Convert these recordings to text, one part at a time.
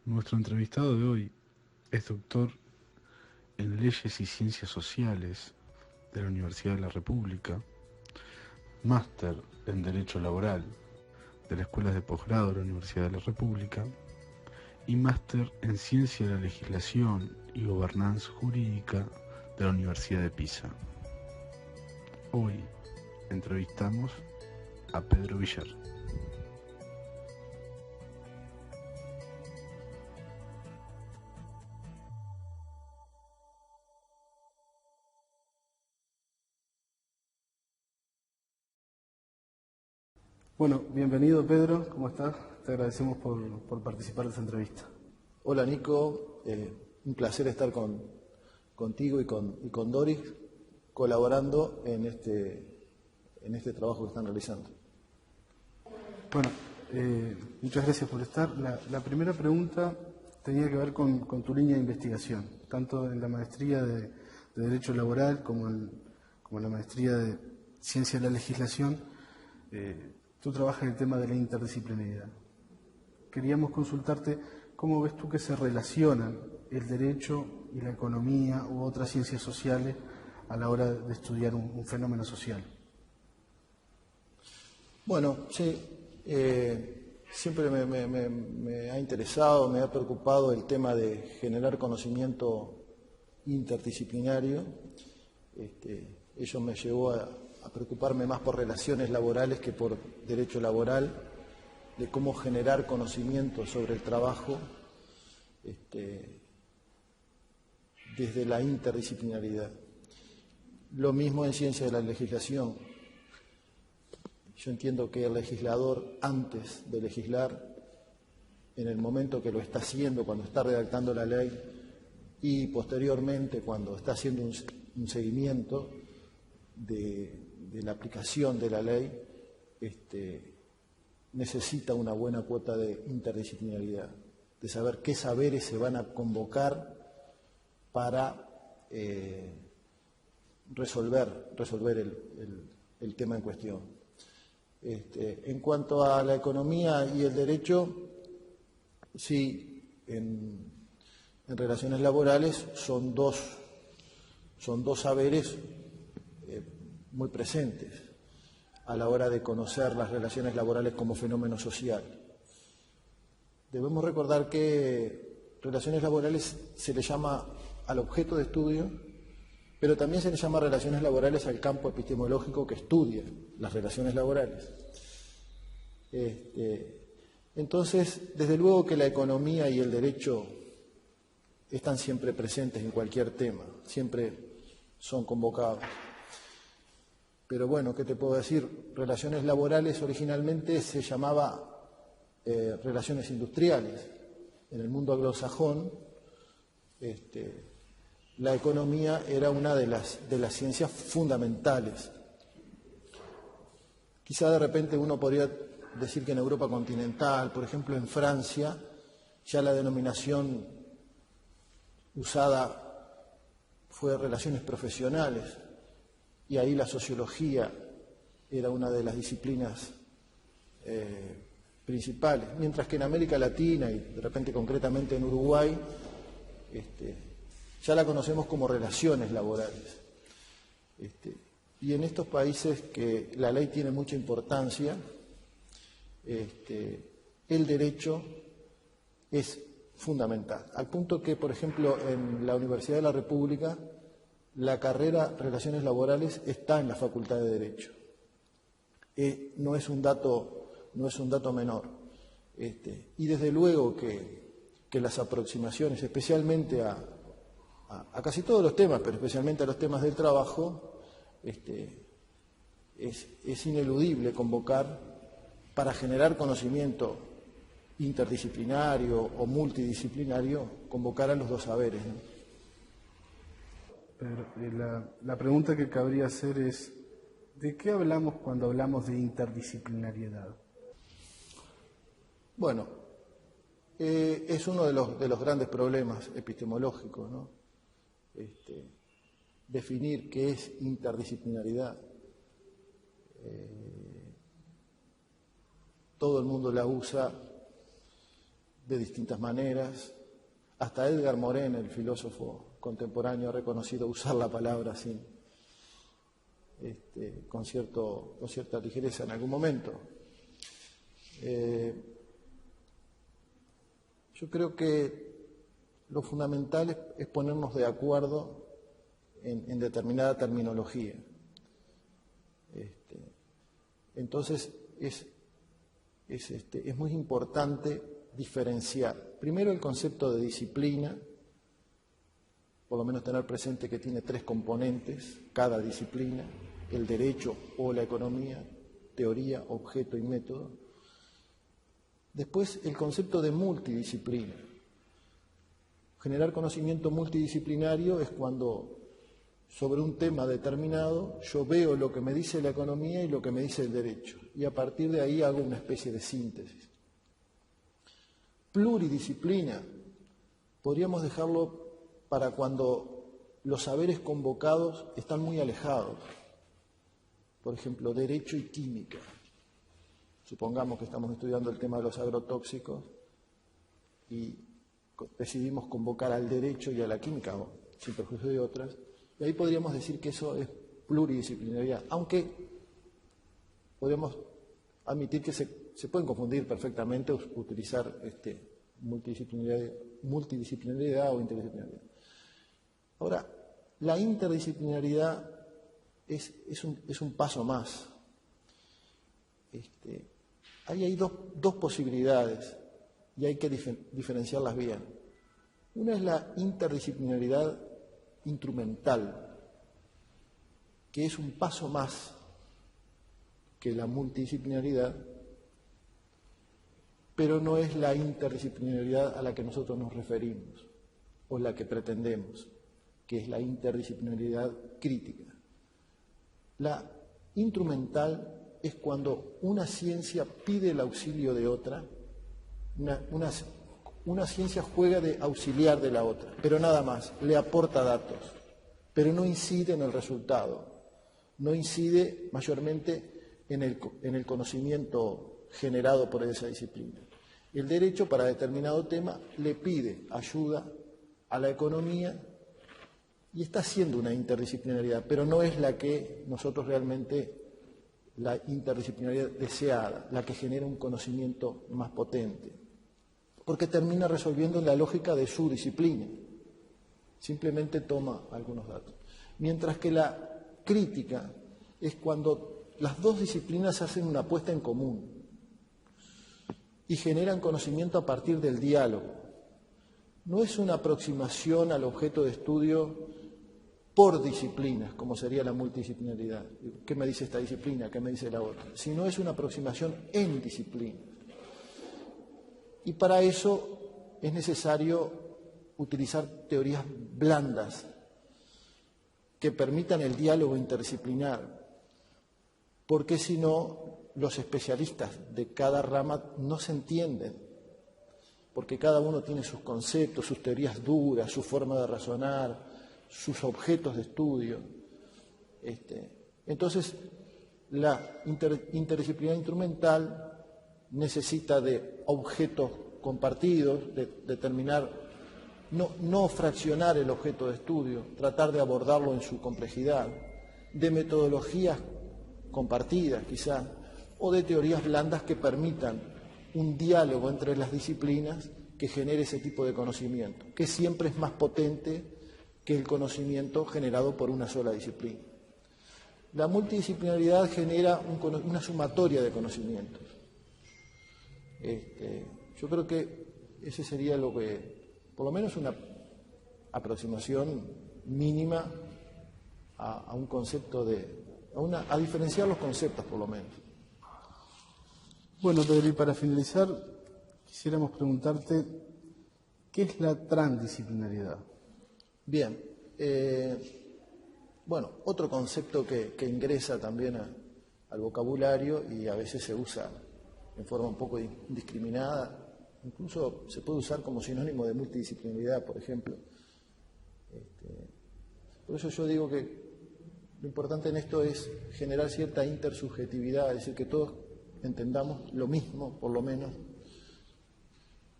Nuestro entrevistado de hoy es doctor en Leyes y Ciencias Sociales de la Universidad de la República, máster en Derecho Laboral de la Escuela de Posgrado de la Universidad de la República y máster en Ciencia de la Legislación y Gobernanza Jurídica de la Universidad de Pisa. Hoy entrevistamos a Pedro Villar. Bueno, bienvenido Pedro, ¿cómo estás? Te agradecemos por participar de esta entrevista. Hola Nico, un placer estar contigo y con Doris colaborando en este trabajo que están realizando. Bueno, muchas gracias por estar. La primera pregunta tenía que ver con tu línea de investigación, tanto en la maestría de Derecho Laboral como en la maestría de Ciencia de la Legislación. Tú trabajas en el tema de la interdisciplinaridad. Queríamos consultarte cómo ves tú que se relacionan el derecho y la economía u otras ciencias sociales a la hora de estudiar un fenómeno social. Bueno, sí, siempre me ha interesado, me ha preocupado el tema de generar conocimiento interdisciplinario. Ello me llevó a preocuparme más por relaciones laborales que por derecho laboral, de cómo generar conocimiento sobre el trabajo desde la interdisciplinaridad. Lo mismo en ciencia de la legislación. Yo entiendo que el legislador, antes de legislar, en el momento que lo está haciendo, cuando está redactando la ley, y posteriormente cuando está haciendo un seguimiento de la aplicación de la ley, necesita una buena cuota de interdisciplinaridad, de saber qué saberes se van a convocar para resolver el tema en cuestión. En cuanto a la economía y el derecho, sí, en relaciones laborales son dos saberes muy presentes a la hora de conocer las relaciones laborales como fenómeno social. Debemos recordar que relaciones laborales se le llama al objeto de estudio, pero también se le llama relaciones laborales al campo epistemológico que estudia las relaciones laborales. Entonces, desde luego que la economía y el derecho están siempre presentes en cualquier tema, siempre son convocados. Pero bueno, ¿qué te puedo decir? Relaciones laborales originalmente se llamaba relaciones industriales. En el mundo anglosajón, la economía era una de las ciencias fundamentales. Quizá de repente uno podría decir que en Europa continental, por ejemplo en Francia, ya la denominación usada fue relaciones profesionales, y ahí la sociología era una de las disciplinas principales, mientras que en América Latina y de repente concretamente en Uruguay, ya la conocemos como relaciones laborales. Y en estos países que la ley tiene mucha importancia, el derecho es fundamental, al punto que, por ejemplo, en la Universidad de la República, la carrera Relaciones Laborales está en la Facultad de Derecho. No es un dato menor. Y desde luego que las aproximaciones, especialmente a casi todos los temas, pero especialmente a los temas del trabajo, es ineludible convocar para generar conocimiento interdisciplinario o multidisciplinario, convocar a los dos saberes, ¿no? Pero la pregunta que cabría hacer es, ¿de qué hablamos cuando hablamos de interdisciplinariedad? Bueno, es uno de los grandes problemas epistemológicos, ¿no? Definir qué es interdisciplinaridad. Todo el mundo la usa de distintas maneras. Hasta Edgar Morin, el filósofo contemporáneo, ha reconocido usar la palabra así, con cierta ligereza en algún momento. Yo creo que lo fundamental es ponernos de acuerdo en determinada terminología. Entonces, es muy importante diferenciar. Primero, el concepto de disciplina, por lo menos tener presente que tiene 3 componentes, cada disciplina: el derecho o la economía, teoría, objeto y método. Después, el concepto de multidisciplina. Generar conocimiento multidisciplinario es cuando sobre un tema determinado yo veo lo que me dice la economía y lo que me dice el derecho, y a partir de ahí hago una especie de síntesis. Pluridisciplina, podríamos dejarlo para cuando los saberes convocados están muy alejados. Por ejemplo, derecho y química. Supongamos que estamos estudiando el tema de los agrotóxicos y decidimos convocar al derecho y a la química, sin perjuicio de otras, y ahí podríamos decir que eso es pluridisciplinaridad, aunque podríamos admitir que se pueden confundir perfectamente, utilizar multidisciplinaridad o interdisciplinaridad. Ahora, la interdisciplinaridad es un paso más. Ahí hay dos posibilidades y hay que diferenciarlas bien. Una es la interdisciplinaridad instrumental, que es un paso más que la multidisciplinaridad, pero no es la interdisciplinaridad a la que nosotros nos referimos o la que pretendemos, que es la interdisciplinaridad crítica. La instrumental es cuando una ciencia pide el auxilio de otra, una ciencia juega de auxiliar de la otra, pero nada más, le aporta datos, pero no incide en el resultado, no incide mayormente en el conocimiento generado por esa disciplina. El derecho para determinado tema le pide ayuda a la economía y está haciendo una interdisciplinaridad, pero no es la que nosotros realmente, la interdisciplinaridad deseada, la que genera un conocimiento más potente, porque termina resolviendo en la lógica de su disciplina, simplemente toma algunos datos. Mientras que la crítica es cuando las dos disciplinas hacen una apuesta en común y generan conocimiento a partir del diálogo. No es una aproximación al objeto de estudio por disciplinas, como sería la multidisciplinaridad. ¿Qué me dice esta disciplina? ¿Qué me dice la otra? Sino es una aproximación en disciplinas. Y para eso es necesario utilizar teorías blandas que permitan el diálogo interdisciplinar, porque si no, los especialistas de cada rama no se entienden, porque cada uno tiene sus conceptos, sus teorías duras, su forma de razonar, sus objetos de estudio. Entonces, la interdisciplinaridad instrumental necesita de objetos compartidos, de determinar, no fraccionar el objeto de estudio, tratar de abordarlo en su complejidad, de metodologías compartidas quizá, o de teorías blandas que permitan un diálogo entre las disciplinas que genere ese tipo de conocimiento, que siempre es más potente que el conocimiento generado por una sola disciplina. La multidisciplinaridad genera una sumatoria de conocimientos. Yo creo que ese sería lo que, por lo menos una aproximación mínima a un concepto a diferenciar los conceptos, por lo menos. Bueno, Pedro, y para finalizar, quisiéramos preguntarte, ¿qué es la transdisciplinaridad? Bien, bueno, otro concepto que ingresa también al vocabulario y a veces se usa en forma un poco indiscriminada, incluso se puede usar como sinónimo de multidisciplinaridad, por ejemplo. Por eso yo digo que lo importante en esto es generar cierta intersubjetividad, es decir, que todos entendamos lo mismo, por lo menos,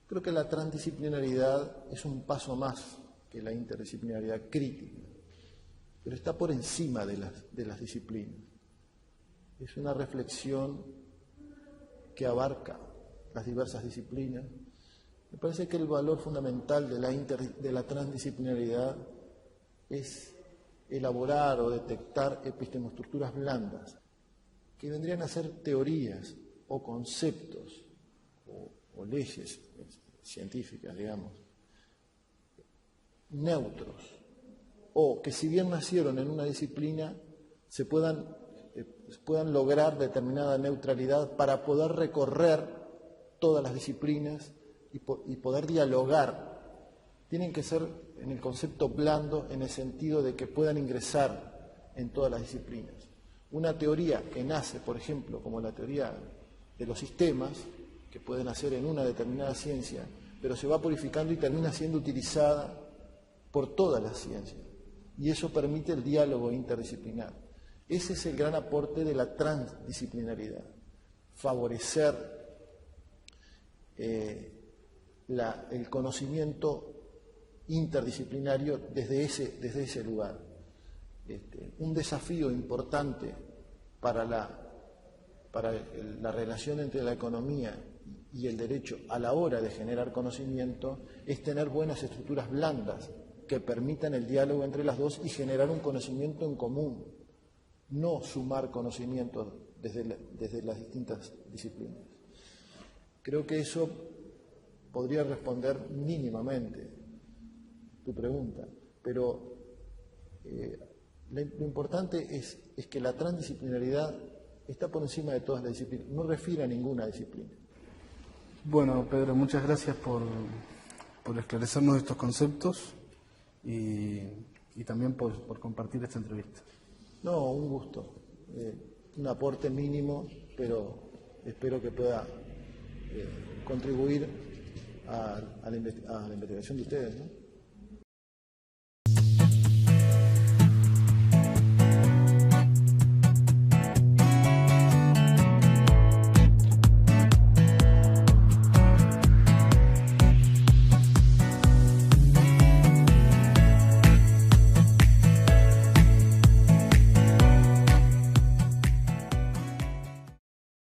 Creo que la transdisciplinaridad es un paso más que la interdisciplinaridad crítica, pero está por encima de las disciplinas. Es una reflexión que abarca las diversas disciplinas. Me parece que el valor fundamental de la transdisciplinaridad es elaborar o detectar epistemoestructuras blandas, que vendrían a ser teorías o conceptos o leyes científicas, digamos, neutros, o que si bien nacieron en una disciplina, se puedan lograr determinada neutralidad para poder recorrer todas las disciplinas y poder dialogar. Tienen que ser en el concepto blando, en el sentido de que puedan ingresar en todas las disciplinas. Una teoría que nace, por ejemplo, como la teoría de los sistemas, que puede nacer en una determinada ciencia, pero se va purificando y termina siendo utilizada por todas las ciencias. Y eso permite el diálogo interdisciplinar. Ese es el gran aporte de la transdisciplinaridad, favorecer el conocimiento interdisciplinario desde ese lugar. Un desafío importante para la relación entre la economía y el derecho a la hora de generar conocimiento es tener buenas estructuras blandas que permitan el diálogo entre las dos y generar un conocimiento en común, no sumar conocimientos desde las distintas disciplinas. Creo que eso podría responder mínimamente tu pregunta, pero lo importante es que la transdisciplinaridad está por encima de todas las disciplinas, no refiere a ninguna disciplina. Bueno, Pedro, muchas gracias por esclarecernos estos conceptos y también por compartir esta entrevista. No, un gusto. Un aporte mínimo, pero espero que pueda contribuir a la investigación de ustedes, ¿no?